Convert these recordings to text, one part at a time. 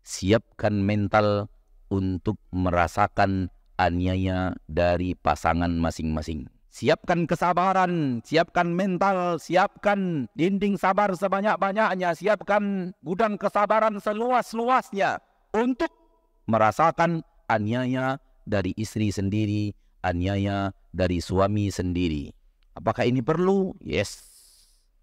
siapkan mental untuk merasakan aniaya dari pasangan masing-masing. Siapkan kesabaran, siapkan mental, siapkan dinding sabar sebanyak-banyaknya, siapkan gudang kesabaran seluas-luasnya untuk merasakan aniaya dari istri sendiri, aniaya dari suami sendiri. Apakah ini perlu? Yes.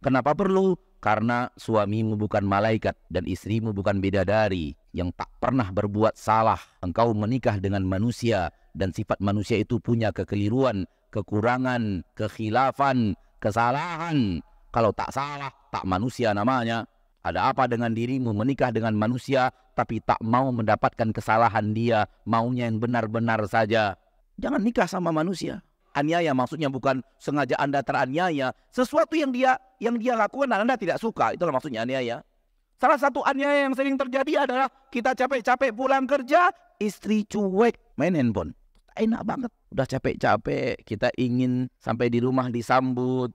Kenapa perlu? Karena suamimu bukan malaikat dan istrimu bukan bidadari yang tak pernah berbuat salah. Engkau menikah dengan manusia dan sifat manusia itu punya kekeliruan, kekurangan, kekhilafan, kesalahan. Kalau tak salah, tak manusia namanya. Ada apa dengan dirimu menikah dengan manusia tapi tak mau mendapatkan kesalahan dia, maunya yang benar-benar saja? Jangan nikah sama manusia. Aniaya maksudnya bukan sengaja Anda teraniaya. Sesuatu yang dia lakukan dan Anda tidak suka. Itulah maksudnya aniaya. Salah satu aniaya yang sering terjadi adalah kita capek-capek pulang kerja, istri cuek main handphone. Enak banget. Udah capek-capek, kita ingin sampai di rumah disambut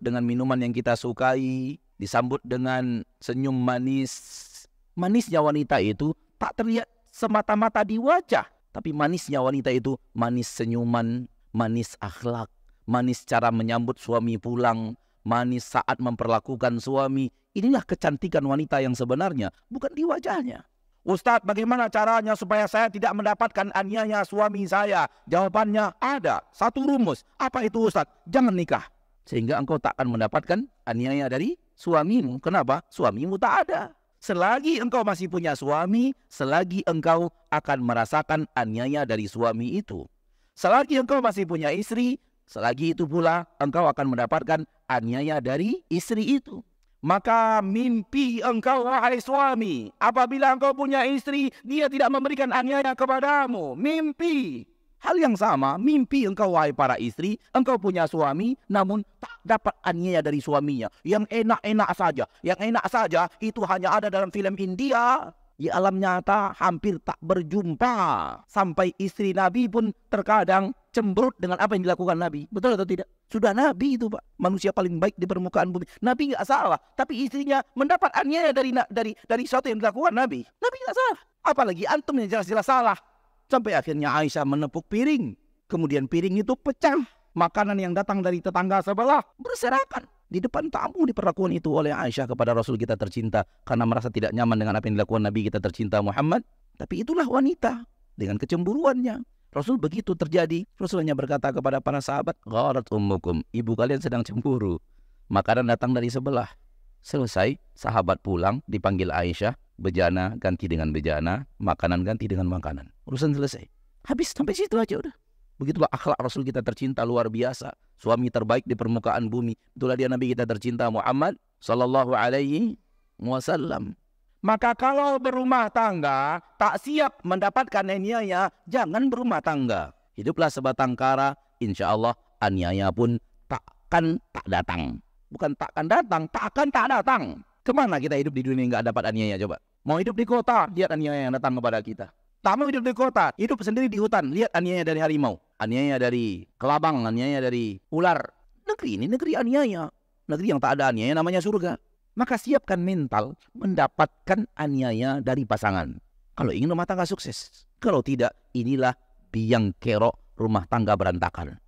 dengan minuman yang kita sukai, disambut dengan senyum manis. Manisnya wanita itu tak terlihat semata-mata di wajah, tapi manisnya wanita itu manis senyuman, manis akhlak, manis cara menyambut suami pulang, manis saat memperlakukan suami. Inilah kecantikan wanita yang sebenarnya, bukan di wajahnya. Ustadz, bagaimana caranya supaya saya tidak mendapatkan aniaya suami saya? Jawabannya ada, satu rumus. Apa itu Ustadz? Jangan nikah. Sehingga engkau tak akan mendapatkan aniaya dari suamimu. Kenapa? Suamimu tak ada. Selagi engkau masih punya suami, selagi engkau akan merasakan aniaya dari suami itu. Selagi engkau masih punya istri, selagi itu pula engkau akan mendapatkan aniaya dari istri itu. Maka mimpi engkau wahai suami, apabila engkau punya istri, dia tidak memberikan aniaya kepadamu. Mimpi. Hal yang sama, mimpi engkau wahai para istri, engkau punya suami, namun tak dapat aniaya dari suaminya. Yang enak-enak saja. Yang enak saja itu hanya ada dalam film India. Di alam nyata hampir tak berjumpa. Sampai istri Nabi pun terkadang cemberut dengan apa yang dilakukan Nabi. Betul atau tidak? Sudah Nabi itu Pak, manusia paling baik di permukaan bumi. Nabi nggak salah, tapi istrinya mendapat aniaya dari sesuatu yang dilakukan Nabi. Nabi nggak salah. Apalagi antum yang jelas-jelas salah. Sampai akhirnya Aisyah menepuk piring. Kemudian piring itu pecah. Makanan yang datang dari tetangga sebelah berserakan. Di depan tamu diperlakukan itu oleh Aisyah kepada Rasul kita tercinta. Karena merasa tidak nyaman dengan apa yang dilakukan Nabi kita tercinta Muhammad. Tapi itulah wanita dengan kecemburuannya. Rasul begitu terjadi. Rasul hanya berkata kepada para sahabat, gharat ummukum, ibu kalian sedang cemburu. Makanan datang dari sebelah. Selesai, sahabat pulang, dipanggil Aisyah. Bejana ganti dengan bejana, makanan ganti dengan makanan. Urusan selesai. Habis sampai situ aja udah. Begitulah akhlak Rasul kita tercinta luar biasa. Suami terbaik di permukaan bumi. Itulah dia Nabi kita tercinta Muhammad sallallahu alaihi wasallam. Maka kalau berumah tangga tak siap mendapatkan aniaya, jangan berumah tangga. Hiduplah sebatang kara, insya Allah aniaya pun tak datang. Bukan takkan datang, tak akan tak datang. Kemana kita hidup di dunia nggak dapat aniaya coba? Mau hidup di kota, lihat aniaya yang datang kepada kita. Tak mau hidup di kota, hidup sendiri di hutan, lihat aniaya dari harimau, aniaya dari kelabang, aniaya dari ular. Negeri ini negeri aniaya. Negeri yang tak ada aniaya namanya surga. Maka siapkan mental mendapatkan aniaya dari pasangan. Kalau ingin rumah tangga sukses. Kalau tidak, inilah biang kerok rumah tangga berantakan.